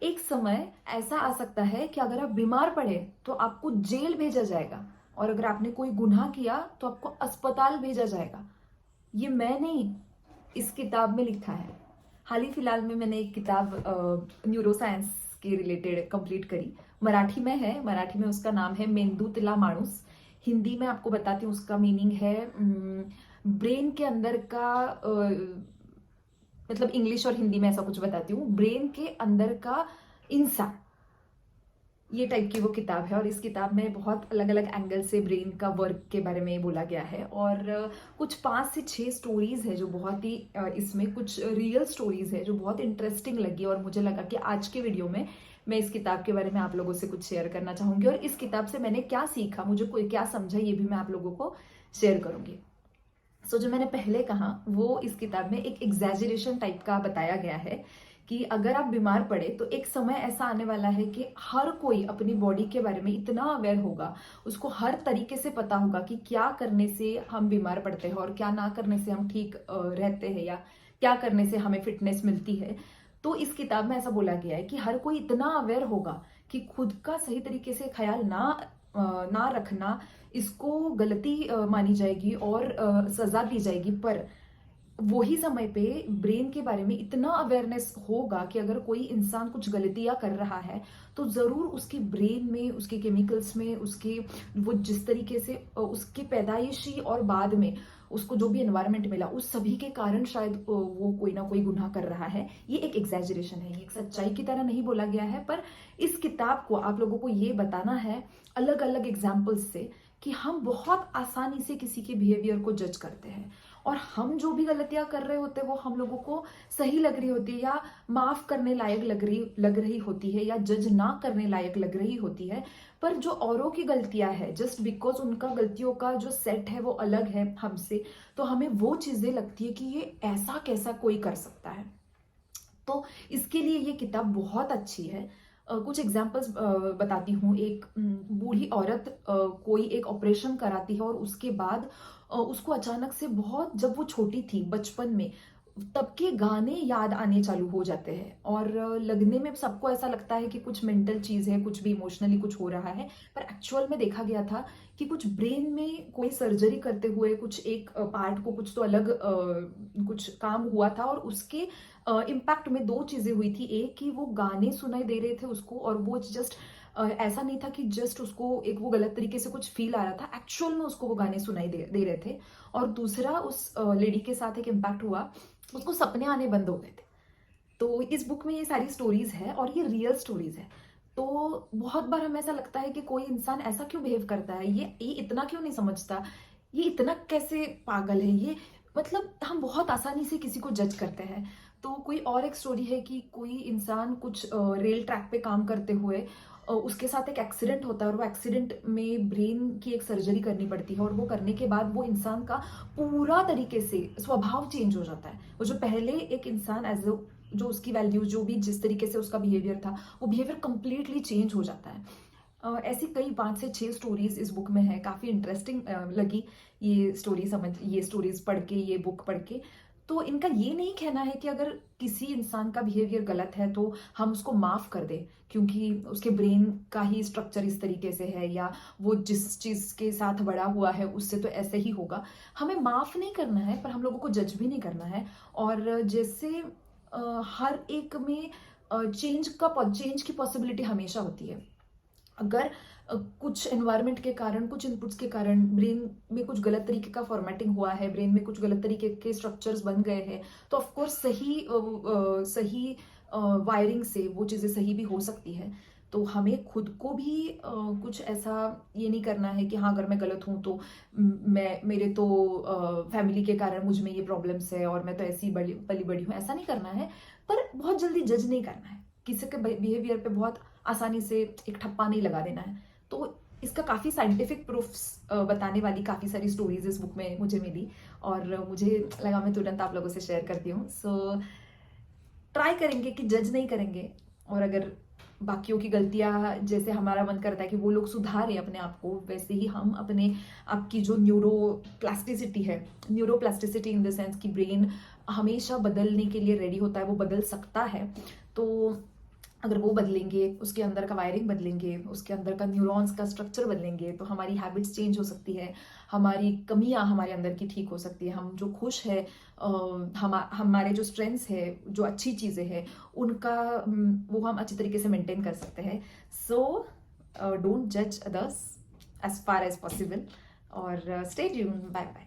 एक समय ऐसा आ सकता है कि अगर आप बीमार पड़े तो आपको जेल भेजा जाएगा, और अगर आपने कोई गुनाह किया तो आपको अस्पताल भेजा जाएगा। ये मैं नहीं, इस किताब में लिखा है। हाल ही फिलहाल में मैंने एक किताब न्यूरो साइंस के रिलेटेड कंप्लीट करी। मराठी में है, मराठी में उसका नाम है मेंदूतला माणूस। हिंदी में आपको बताती हूँ, उसका मीनिंग है ब्रेन के अंदर का मतलब इंग्लिश और हिंदी में ऐसा कुछ बताती हूँ, ब्रेन के अंदर का इंसान, ये टाइप की वो किताब है। और इस किताब में बहुत अलग अलग एंगल से ब्रेन का वर्क के बारे में बोला गया है। और कुछ 5 से 6 स्टोरीज है जो बहुत ही इसमें कुछ रियल स्टोरीज है जो बहुत इंटरेस्टिंग लगी, और मुझे लगा कि आज के वीडियो में मैं इस किताब के बारे में आप लोगों से कुछ शेयर करना चाहूंगी, और इस किताब से मैंने क्या सीखा, मुझे कोई क्या समझा, ये भी मैं आप लोगों को शेयर करूंगी। जो मैंने पहले कहा वो इस किताब में एक एग्जैजरेशन टाइप का बताया गया है कि अगर आप बीमार पड़े तो एक समय ऐसा आने वाला है कि हर कोई अपनी बॉडी के बारे में इतना अवेयर होगा, उसको हर तरीके से पता होगा कि क्या करने से हम बीमार पड़ते हैं और क्या ना करने से हम ठीक रहते हैं, या क्या करने से हमें फिटनेस मिलती है। तो इस किताब में ऐसा बोला गया है कि हर कोई इतना अवेयर होगा कि खुद का सही तरीके से ख्याल ना रखना, इसको गलती मानी जाएगी और सजा दी जाएगी। पर वही समय पे ब्रेन के बारे में इतना अवेयरनेस होगा कि अगर कोई इंसान कुछ गलतियां कर रहा है तो जरूर उसके ब्रेन में, उसके केमिकल्स में, उसके वो जिस तरीके से उसके पैदाइशी और बाद में उसको जो भी एनवायरनमेंट मिला उस सभी के कारण शायद वो कोई ना कोई गुनाह कर रहा है। ये एक एग्जैजरेशन है, ये एक सच्चाई की तरह नहीं बोला गया है, पर इस किताब को आप लोगों को ये बताना है अलग अलग एग्जाम्पल्स से कि हम बहुत आसानी से किसी के बिहेवियर को जज करते हैं, और हम जो भी गलतियां कर रहे होते हैं वो हम लोगों को सही लग रही होती है, या माफ करने लायक लग रही होती है, या जज ना करने लायक लग रही होती है। पर जो औरों की गलतियां है, जस्ट बिकॉज उनका गलतियों का जो सेट है वो अलग है हमसे, तो हमें वो चीजें लगती है कि ये ऐसा कैसा कोई कर सकता है। तो इसके लिए ये किताब बहुत अच्छी है। कुछ एग्जाम्पल्स बताती हूँ। एक बूढ़ी औरत कोई एक ऑपरेशन कराती है, और उसके बाद उसको अचानक से बहुत, जब वो छोटी थी बचपन में, तब के गाने याद आने चालू हो जाते हैं, और लगने में सबको ऐसा लगता है कि कुछ मेंटल चीज है, कुछ भी इमोशनली कुछ हो रहा है। पर एक्चुअल में देखा गया था कि कुछ ब्रेन में कोई सर्जरी करते हुए कुछ एक पार्ट को कुछ तो अलग कुछ काम हुआ था, और उसके इम्पैक्ट में 2 चीजें हुई थी। एक कि वो गाने सुनाई दे रहे थे उसको, और वो जस्ट ऐसा नहीं था कि जस्ट उसको एक वो गलत तरीके से कुछ फील आ रहा था, एक्चुअल में उसको वो गाने सुनाई दे रहे थे। और दूसरा, उस लेडी के साथ एक इम्पैक्ट हुआ, उसको सपने आने बंद हो गए थे। तो इस बुक में ये सारी स्टोरीज है, और ये रियल स्टोरीज है। तो बहुत बार हमें ऐसा लगता है कि कोई इंसान ऐसा क्यों बिहेव करता है, ये इतना क्यों नहीं समझता, ये इतना कैसे पागल है ये, मतलब हम बहुत आसानी से किसी को जज करते हैं। तो कोई और एक स्टोरी है कि कोई इंसान कुछ रेल ट्रैक पे काम करते हुए उसके साथ एक एक्सीडेंट होता है, और वो एक्सीडेंट में ब्रेन की एक सर्जरी करनी पड़ती है, और वो करने के बाद वो इंसान का पूरा तरीके से स्वभाव चेंज हो जाता है। वो जो पहले एक इंसान एज जो उसकी वैल्यूज, जो भी जिस तरीके से उसका बिहेवियर था, वो बिहेवियर कंप्लीटली चेंज हो जाता है। ऐसी कई 5 से 6 स्टोरीज इस बुक में है, काफी इंटरेस्टिंग लगी ये स्टोरीज पढ़ के, ये बुक पढ़ के। तो इनका ये नहीं कहना है कि अगर किसी इंसान का बिहेवियर गलत है तो हम उसको माफ कर दें, क्योंकि उसके ब्रेन का ही स्ट्रक्चर इस तरीके से है, या वो जिस चीज के साथ बड़ा हुआ है उससे तो ऐसे ही होगा। हमें माफ नहीं करना है, पर हम लोगों को जज भी नहीं करना है। और जैसे हर एक में चेंज की पॉसिबिलिटी हमेशा होती है। अगर कुछ एनवायरनमेंट के कारण, कुछ इनपुट्स के कारण ब्रेन में कुछ गलत तरीके का फॉर्मेटिंग हुआ है, ब्रेन में कुछ गलत तरीके के स्ट्रक्चर्स बन गए हैं, तो ऑफकोर्स सही वायरिंग से वो चीज़ें सही भी हो सकती है। तो हमें खुद को भी कुछ ऐसा ये नहीं करना है कि हाँ अगर मैं गलत हूँ तो मैं मेरे तो फैमिली के कारण मुझ में ये प्रॉब्लम्स है और मैं तो ऐसी पली बड़ी हूँ, ऐसा नहीं करना है। पर बहुत जल्दी जज नहीं करना है, किसी के बिहेवियर पे बहुत आसानी से एक ठप्पा नहीं लगा देना है। तो इसका काफी साइंटिफिक प्रूफ्स बताने वाली काफी सारी स्टोरीज इस बुक में मुझे मिली, और मुझे लगा मैं तुरंत आप लोगों से शेयर करती हूँ। सो ट्राई करेंगे कि जज नहीं करेंगे, और अगर बाकियों की गलतियां जैसे हमारा मन करता है कि वो लोग सुधारें अपने आप को, वैसे ही हम अपने आपकी जो neuro plasticity in the sense कि ब्रेन हमेशा बदलने के लिए रेडी होता है, वो बदल सकता है। तो अगर वो बदलेंगे, उसके अंदर का वायरिंग बदलेंगे, उसके अंदर का न्यूरॉन्स का स्ट्रक्चर बदलेंगे, तो हमारी हैबिट्स चेंज हो सकती है, हमारी कमियां हमारे अंदर की ठीक हो सकती है, हम जो खुश है, हमारे जो स्ट्रेंथ्स है, जो अच्छी चीज़ें हैं, उनका वो हम अच्छी तरीके से मेंटेन कर सकते हैं. सो डोंट जज others as far as possible, और स्टे ट्यून. Bye bye.